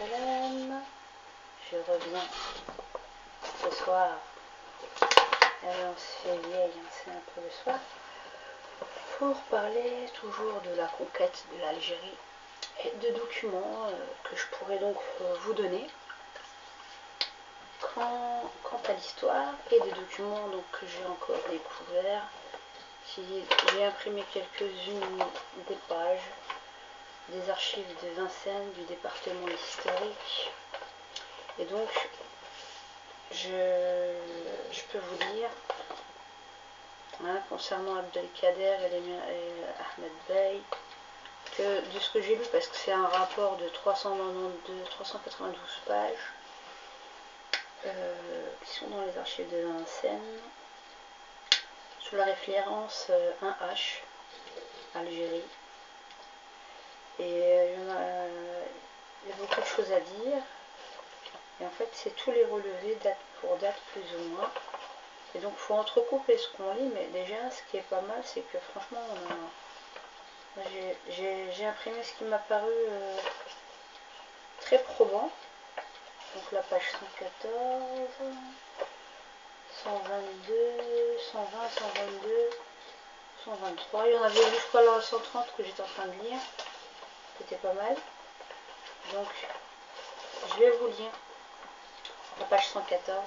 salam. Je reviens ce soir. On se fait vieille, c'est un peu le soir. Pour parler toujours de la conquête de l'Algérie et de documents que je pourrais donc vous donner quant à l'histoire et des documents donc, que j'ai encore découverts. J'ai imprimé quelques-unes des pages des archives de Vincennes du département historique et donc je peux vous dire concernant Abdelkader et Ahmed Bey que de ce que j'ai lu, parce que c'est un rapport de 392-392 pages qui sont dans les archives de Vincennes sous la référence 1H Algérie, et il y a beaucoup de choses à dire, et en fait c'est tous les relevés date pour date plus ou moins, et donc il faut entrecouper ce qu'on lit, mais déjà ce qui est pas mal c'est que franchement j'ai imprimé ce qui m'a paru très probant. Donc la page 114, 122, 120, 122, 123. Il y en avait jusqu'à la 130 que j'étais en train de lire. C'était pas mal. Donc je vais vous lire la page 114.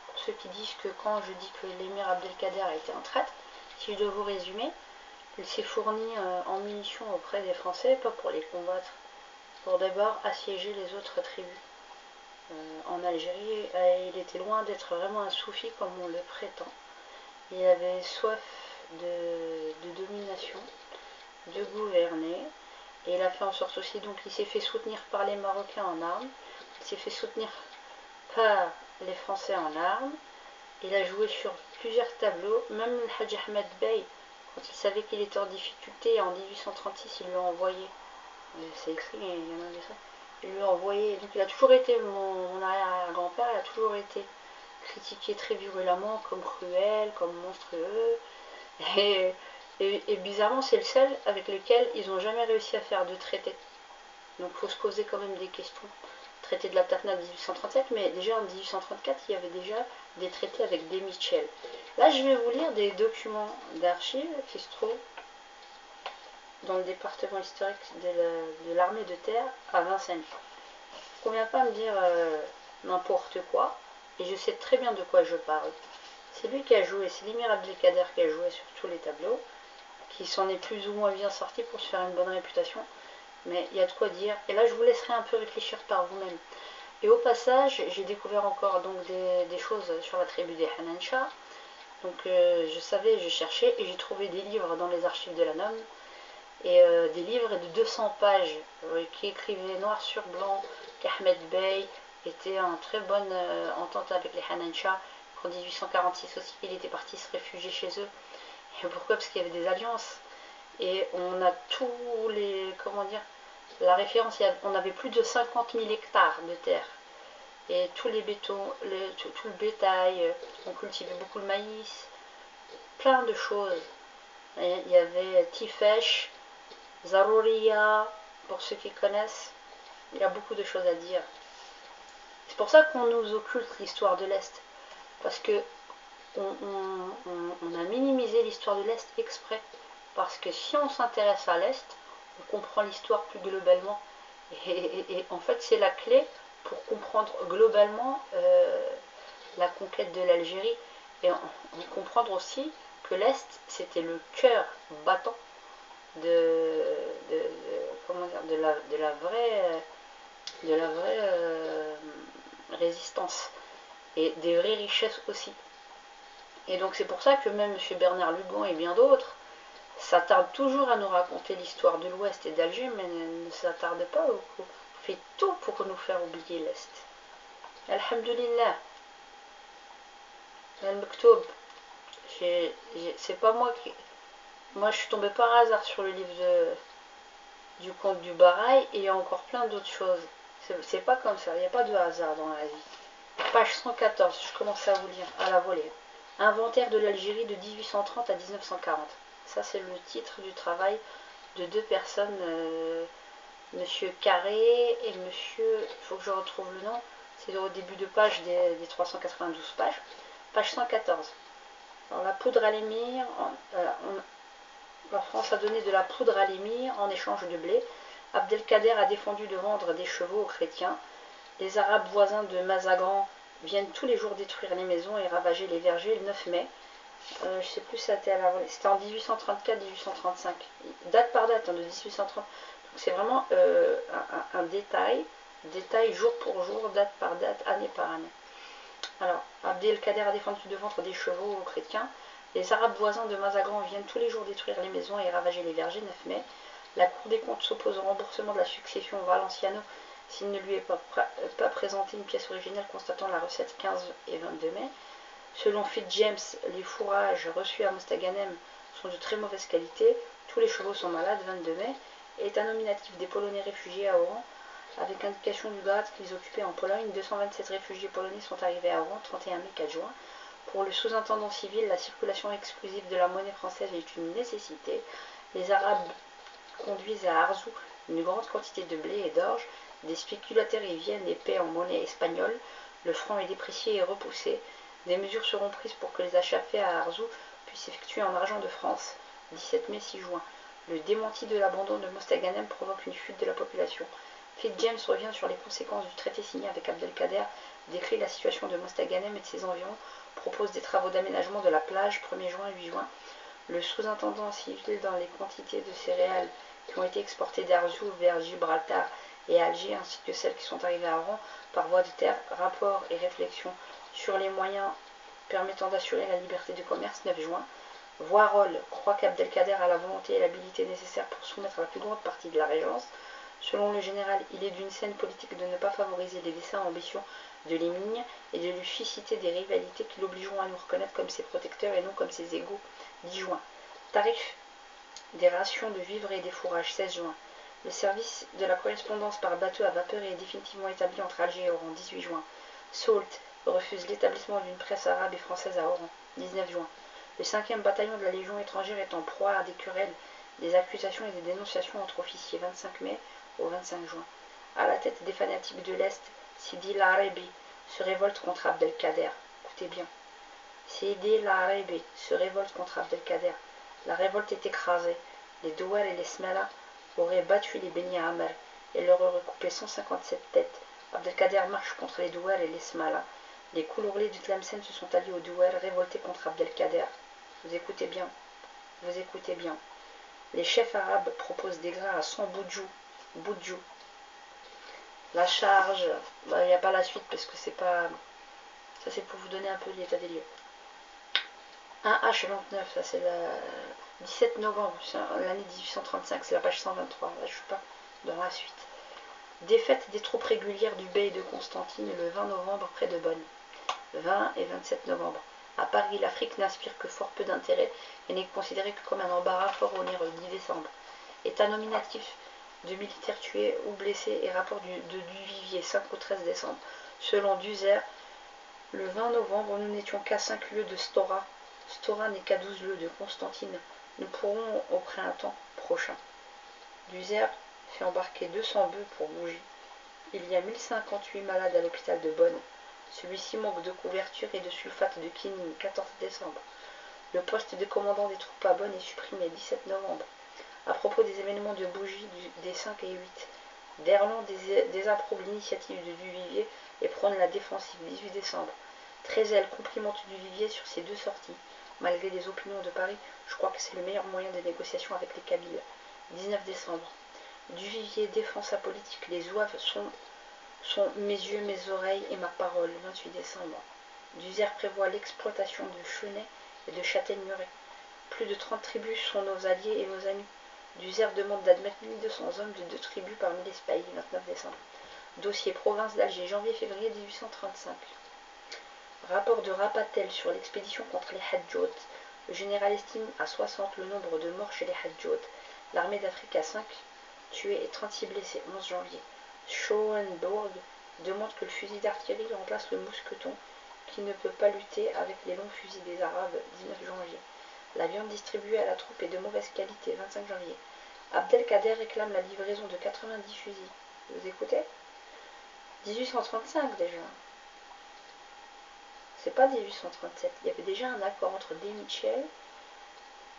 Pour ceux qui disent que quand je dis que l'émir Abdelkader a été en traite, si je dois vous résumer, il s'est fourni en munitions auprès des Français, pas pour les combattre, pour d'abord assiéger les autres tribus. En Algérie, il était loin d'être vraiment un soufi comme on le prétend. Il avait soif de domination, de gouverner, et il a fait en sorte aussi, donc il s'est fait soutenir par les Marocains en armes, il s'est fait soutenir par les Français en armes, il a joué sur plusieurs tableaux, même le Hadj Ahmed Bey, quand il savait qu'il était en difficulté, en 1836, il lui a envoyé, c'est écrit, il y en avait ça, il lui a envoyé, donc il a toujours été, mon arrière-grand-père, il a toujours été critiqué très virulemment comme cruel, comme monstrueux, et bizarrement c'est le seul avec lequel ils n'ont jamais réussi à faire de traité. Donc il faut se poser quand même des questions. Traité de la Tafna de 1837, mais déjà en 1834 il y avait déjà des traités avec des Michel. Là je vais vous lire des documents d'archives qui se trouvent dans le département historique de l'armée de terre à Vincennes. Il ne convient pas me dire n'importe quoi, et je sais très bien de quoi je parle. C'est lui qui a joué, c'est l'émir Abdelkader qui a joué sur tous les tableaux, qui s'en est plus ou moins bien sorti pour se faire une bonne réputation, mais il y a de quoi dire, et là je vous laisserai un peu réfléchir par vous-même. Et au passage, j'ai découvert encore donc des choses sur la tribu des Hanancha, donc je savais, je cherchais, et j'ai trouvé des livres dans les archives de la NOM, et des livres de 200 pages qui écrivaient noir sur blanc qu'Ahmed Bey était en très bonne entente avec les Hanancha, qu'en 1846 aussi il était parti se réfugier chez eux. Et pourquoi? Parce qu'il y avait des alliances, et on a tous les, comment dire, la référence, on avait plus de 50 000 hectares de terre, et tous les bétons, tout le bétail, on cultivait beaucoup de maïs, plein de choses. Et il y avait Tifesh, Zarouria, pour ceux qui connaissent, il y a beaucoup de choses à dire. C'est pour ça qu'on nous occulte l'histoire de l'Est, parce que on a minimisé l'histoire de l'Est exprès, parce que si on s'intéresse à l'Est, on comprend l'histoire plus globalement, et en fait c'est la clé pour comprendre globalement la conquête de l'Algérie, et comprendre aussi que l'Est c'était le cœur battant comment dire, de la vraie résistance, et des vraies richesses aussi. Et donc c'est pour ça que même M. Bernard Lugan et bien d'autres s'attardent toujours à nous raconter l'histoire de l'Ouest et d'Alger, mais ne s'attardent pas beaucoup. On fait tout pour nous faire oublier l'Est. Alhamdulillah. Al-Maktoub. C'est pas moi qui... Moi je suis tombée par hasard sur le livre du conte du Baraï, et il y a encore plein d'autres choses. C'est pas comme ça, il n'y a pas de hasard dans la vie. Page 114, je commence à vous lire, à la volée. Inventaire de l'Algérie de 1830 à 1940. Ça c'est le titre du travail de deux personnes Monsieur Carré et monsieur, il faut que je retrouve le nom, c'est au début de page des 392 pages, page 114. Alors la poudre à l'émir, la France a donné de la poudre à l'émir en échange de blé. Abdelkader a défendu de vendre des chevaux aux chrétiens. Les Arabes voisins de Mazagran viennent tous les jours détruire les maisons et ravager les vergers le 9 mai. Je ne sais plus, c'était en 1834-1835. Date par date, hein, de 1830. Donc c'est vraiment un détail jour pour jour, date par date, année par année. Alors, Abdelkader a défendu de vendre des chevaux aux chrétiens. Les Arabes voisins de Mazagran viennent tous les jours détruire les maisons et ravager les vergers 9 mai. La Cour des comptes s'oppose au remboursement de la succession Valenciano s'il ne lui est pas présenté une pièce originale constatant la recette 15 et 22 mai. Selon Fitzjames, les fourrages reçus à Mostaganem sont de très mauvaise qualité. Tous les chevaux sont malades, 22 mai. État nominatif des Polonais réfugiés à Oran, avec indication du grade qu'ils occupaient en Pologne. 227 réfugiés polonais sont arrivés à Oran, 31 mai, 4 juin. Pour le sous-intendant civil, la circulation exclusive de la monnaie française est une nécessité. Les Arabes conduisent à Arzou une grande quantité de blé et d'orge. Des spéculateurs y viennent et paient en monnaie espagnole. Le franc est déprécié et repoussé. Des mesures seront prises pour que les achats faits à Arzou puissent s'effectuer en argent de France. 17 mai, 6 juin. Le démenti de l'abandon de Mostaganem provoque une fuite de la population. Fitzjames revient sur les conséquences du traité signé avec Abdelkader, décrit la situation de Mostaganem et de ses environs, propose des travaux d'aménagement de la plage 1er juin, 8 juin. Le sous-intendant civil dans les quantités de céréales qui ont été exportées d'Arzou vers Gibraltar et Alger, ainsi que celles qui sont arrivées à Oran par voie de terre, rapport et réflexion sur les moyens permettant d'assurer la liberté de commerce, 9 juin. Voirol croit qu'Abdelkader a la volonté et l'habilité nécessaires pour soumettre la plus grande partie de la régence. Selon le général, il est d'une saine politique de ne pas favoriser les desseins ambitieux de Lémigne et de lui susciter des rivalités qui l'obligeront à nous reconnaître comme ses protecteurs et non comme ses égaux. 10 juin. Tarif des rations de vivres et des fourrages, 16 juin. Le service de la correspondance par bateau à vapeur est définitivement établi entre Alger et Oran, 18 juin. Salt refuse l'établissement d'une presse arabe et française à Oran, 19 juin. Le 5e bataillon de la Légion étrangère est en proie à des querelles, des accusations et des dénonciations entre officiers, 25 mai au 25 juin. À la tête des fanatiques de l'Est, Sidi Larebi se révolte contre Abdelkader. Écoutez bien. Sidi Larebi se révolte contre Abdelkader. La révolte est écrasée. Les Douar et les Smala auraient battu les Beni Amr et leur auraient coupé 157 têtes. Abdelkader marche contre les Douar et les Smala. Les Koulourlis du Tlemcen se sont alliés aux Douar, révoltés contre Abdelkader. Vous écoutez bien. Vous écoutez bien. Les chefs arabes proposent des grains à 100 boudjou. La charge, il n'y a pas la suite parce que c'est pas... Ça c'est pour vous donner un peu l'état des lieux. Un H29, ça c'est le 17 novembre, l'année 1835, c'est la page 123. Là je suis pas dans la suite. Défaite des troupes régulières du Bey de Constantine le 20 novembre près de Bonn. 20 et 27 novembre. À Paris, l'Afrique n'inspire que fort peu d'intérêt et n'est considérée que comme un embarras fort au le 10 décembre. État nominatif de militaires tués ou blessés et rapport de Duvivier 5 au 13 décembre. Selon Duzer, le 20 novembre, nous n'étions qu'à 5 lieues de Stora. Stora n'est qu'à 12 lieues de Constantine. Nous pourrons au printemps prochain. Duzer fait embarquer 200 bœufs pour Bougie. Il y a 1058 malades à l'hôpital de Bonn. Celui-ci manque de couverture et de sulfate de quinine, 14 décembre. Le poste de commandant des troupes à Bonn est supprimé, 17 novembre. À propos des événements de Bougie des 5 et 8, Derland désapprouve l'initiative de Duvivier et prône la défensive, 18 décembre. Trézel complimente Duvivier sur ces deux sorties. Malgré les opinions de Paris, je crois que c'est le meilleur moyen de négociation avec les Kabyles. 19 décembre. Duvivier défend sa politique. Les zouaves sont mes yeux, mes oreilles et ma parole. 28 décembre. Duzer prévoit l'exploitation de chenets et de châtaigneraies. Plus de 30 tribus sont nos alliés et nos amis. Duzer demande d'admettre 1200 hommes de 2 tribus parmi les spahis. 29 décembre. Dossier province d'Alger, janvier-février 1835. Rapport de Rapatel sur l'expédition contre les Hadjots. Le général estime à 60 le nombre de morts chez les Hadjots. L'armée d'Afrique a 5 tués et 36 blessés. 11 janvier. Schoenburg demande que le fusil d'artillerie remplace le mousqueton qui ne peut pas lutter avec les longs fusils des Arabes. 19 janvier. La viande distribuée à la troupe est de mauvaise qualité. 25 janvier. Abdelkader réclame la livraison de 90 fusils. Vous écoutez? 1835 déjà. C'est pas 1837. Il y avait déjà un accord entre Des Michel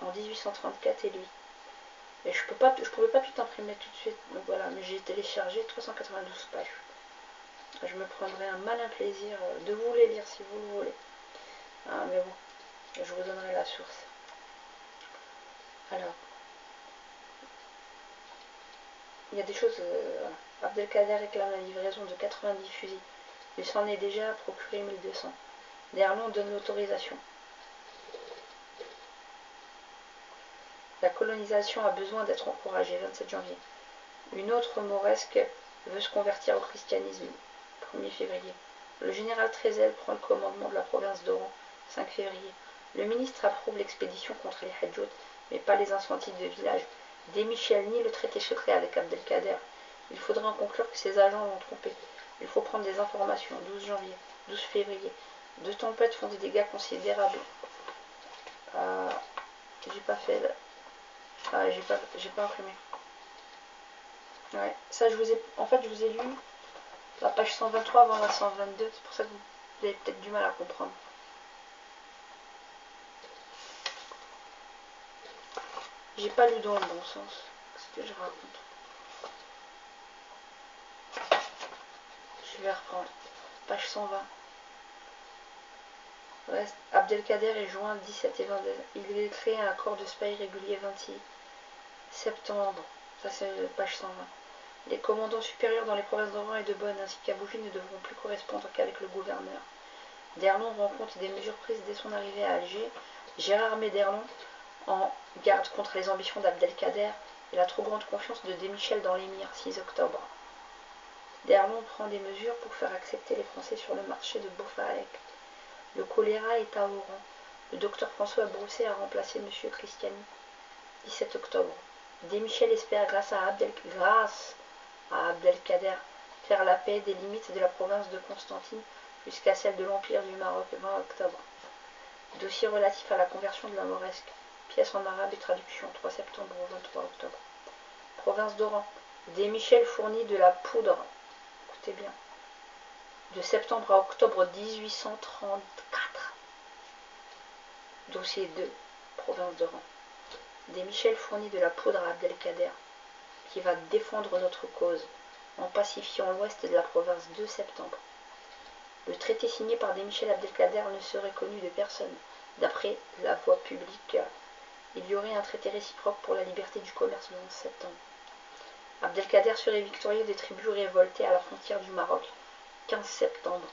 en 1834 et lui. Et je pouvais pas tout imprimer tout de suite. Donc voilà, mais j'ai téléchargé 392 pages. Je me prendrai un malin plaisir de vous les lire si vous le voulez. Ah, mais bon, je vous donnerai la source. Alors, il y a des choses... voilà. Abdelkader réclame la livraison de 90 fusils. Il s'en est déjà procuré 1200. D'Erlon donne l'autorisation. La colonisation a besoin d'être encouragée. 27 janvier. Une autre mauresque veut se convertir au christianisme. 1er février. Le général Trezel prend le commandement de la province d'Oran. 5 février. Le ministre approuve l'expédition contre les Hadjout, mais pas les incendies de village. Des Michel nie le traité secret avec Abdelkader. Il faudra en conclure que ses agents l'ont trompé. Il faut prendre des informations. 12 janvier. 12 février. Deux tempêtes font des dégâts considérables. J'ai pas fait... j'ai pas imprimé. Ouais, ça je vous ai... En fait, je vous ai lu la page 123 avant la 122. C'est pour ça que vous avez peut-être du mal à comprendre. J'ai pas lu dans le bon sens. Ce que je raconte. Je vais reprendre. Page 120. Ouais, Abdelkader est joint 17 et 22. Il est créé un accord de spy régulier 26 septembre. Ça c'est page 120. Les commandants supérieurs dans les provinces d'Oran et de Bonn ainsi qu'à Bougie ne devront plus correspondre qu'avec le gouverneur. D'Erlon rend compte des mesures prises dès son arrivée à Alger. Gérard met d'Erlon en garde contre les ambitions d'Abdelkader et la trop grande confiance de Des Michel dans l'émir. 6 octobre. D'Erlon prend des mesures pour faire accepter les Français sur le marché de Beaufarec. Le choléra est à Oran. Le docteur François Brousset a remplacé M. Christiani. 17 octobre. Des Michel espère, grâce à Abdelkader, faire la paix des limites de la province de Constantine jusqu'à celle de l'Empire du Maroc. 20 octobre. Dossier relatif à la conversion de la Mauresque. Pièce en arabe et traduction. 3 septembre au 23 octobre. Province d'Oran. Des Michel fournit de la poudre. Écoutez bien. De septembre à octobre 1834. Dossier 2. Province d'Oran. Des Michel fournit de la poudre à Abdelkader, qui va défendre notre cause, en pacifiant l'ouest de la province. 2 septembre. Le traité signé par Des Michel Abdelkader ne serait connu de personne. D'après la voie publique, il y aurait un traité réciproque pour la liberté du commerce le 11 septembre. Abdelkader serait victorieux des tribus révoltées à la frontière du Maroc. 15 septembre.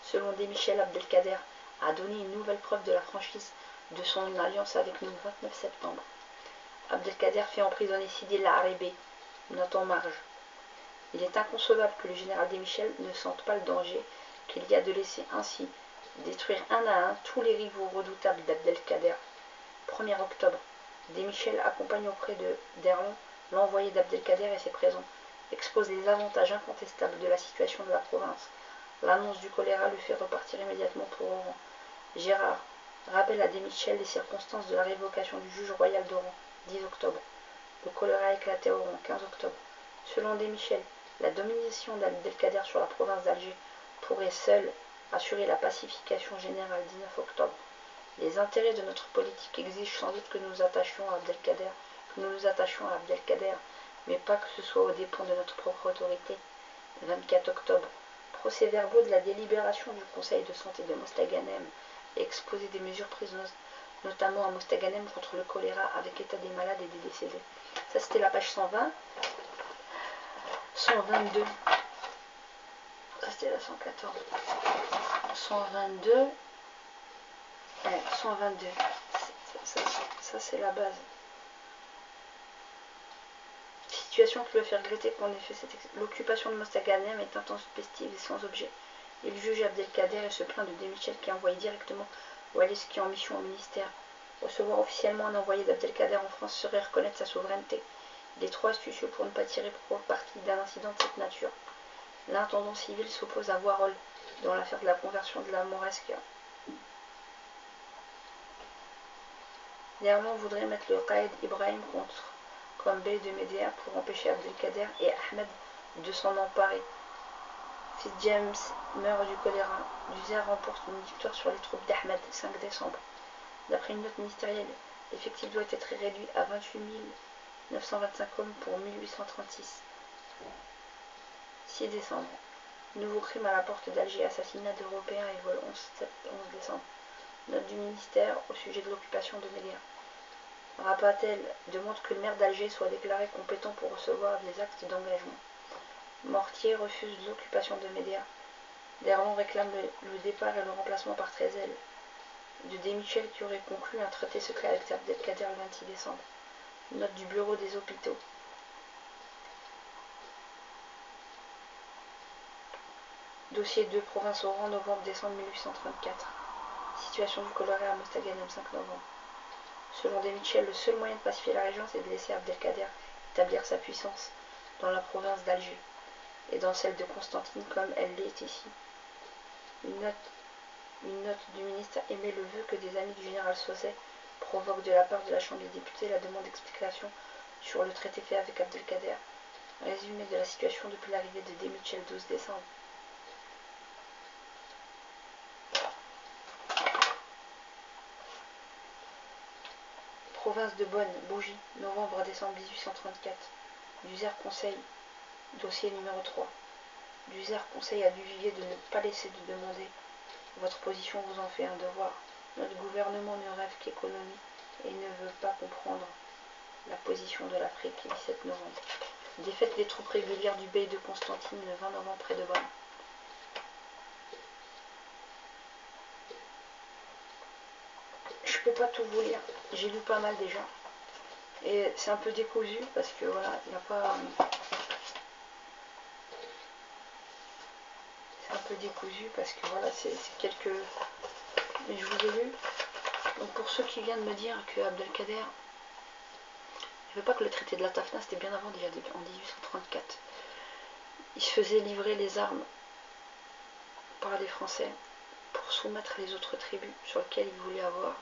Selon Des Michel, Abdelkader a donné une nouvelle preuve de la franchise de son alliance avec nous. 29 septembre. Abdelkader fait emprisonner Sidi Larébé. Note en marge. Il est inconcevable que le général Des Michel ne sente pas le danger qu'il y a de laisser ainsi détruire un à un tous les rivaux redoutables d'Abdelkader. 1er octobre. Des Michel accompagne auprès d'Erlon l'envoyé d'Abdelkader et ses présents, expose les avantages incontestables de la situation de la province. L'annonce du choléra le fait repartir immédiatement pour Oran. Gérard rappelle à Des Michel les circonstances de la révocation du juge royal d'Oran. 10 octobre. Le choléra éclatait à Oran. 15 octobre. Selon Des Michel, la domination d'Abdelkader sur la province d'Alger pourrait seule assurer la pacification générale. 19 octobre. Les intérêts de notre politique exigent sans doute que nous nous attachions à Abdelkader, mais pas que ce soit aux dépens de notre propre autorité. 24 octobre. Procès-verbaux de la délibération du Conseil de santé de Mostaganem et exposé des mesures prises notamment à Mostaganem contre le choléra avec état des malades et des décédés. Ça c'était la page 120. 122. Ça c'était la 114. 122. Ouais, 122. Ça c'est la base. Situation qui doit faire regretter qu'en effet l'occupation de Mostaganem est intempestive et sans objet. Il juge Abdelkader et se plaint de Des Michel qui a envoyé directement Walleski en mission au ministère. Recevoir officiellement un envoyé d'Abdelkader en France serait reconnaître sa souveraineté. Il est trop astucieux pour ne pas tirer parti d'un incident de cette nature. L'intendant civil s'oppose à Warhol dans l'affaire de la conversion de la Mauresque. D'Erlon voudrait mettre le Qaïd Ibrahim comme bey de Médéa pour empêcher Abdelkader et Ahmed de s'en emparer. Fils James meurt du choléra. Dusert remporte une victoire sur les troupes d'Ahmed 5 décembre. D'après une note ministérielle, l'effectif doit être réduit à 28 925 hommes pour 1836. 6 décembre. Nouveau crime à la porte d'Alger, assassinat d'Européens et vol 11 décembre. Note du ministère au sujet de l'occupation de Médéa. Rapatel demande que le maire d'Alger soit déclaré compétent pour recevoir des actes d'engagement. Mortier refuse l'occupation de Médéa. Derlon réclame le départ et le remplacement par Trézel de Desmichel qui aurait conclu un traité secret avec Abdelkader le 26 décembre. Note du bureau des hôpitaux. Dossier 2, province Oran, novembre-décembre 1834. Situation du choléra à Mostaganem, 5 novembre. Selon Desmichel, le seul moyen de pacifier la région, c'est de laisser Abdelkader établir sa puissance dans la province d'Alger et dans celle de Constantine comme elle l'est ici. Une note du ministre émet le vœu que des amis du général Sauzet provoquent de la part de la Chambre des députés la demande d'explication sur le traité fait avec Abdelkader. Résumé de la situation depuis l'arrivée de Desmichel 12 décembre. Province de Bonne, Bougie, novembre-décembre 1834. Duzer conseil, dossier numéro 3. Duzer conseille à Duvivier de ne pas laisser de demander. Votre position vous en fait un devoir. Notre gouvernement ne rêve qu'économie et ne veut pas comprendre la position de l'Afrique. 17 novembre. Défaite des troupes régulières du bey de Constantine le 20 novembre près de Bonn. Je peux pas tout vous lire. J'ai lu pas mal déjà. Et c'est un peu décousu parce que voilà, il n'y a pas... C'est un peu décousu parce que voilà, c'est quelques... Mais je vous ai lu. Donc pour ceux qui viennent de me dire que Abdelkader... Je ne veux pas que le traité de la Tafna, c'était bien avant déjà, en 1834. Il se faisait livrer les armes par les Français pour soumettre les autres tribus sur lesquelles il voulait avoir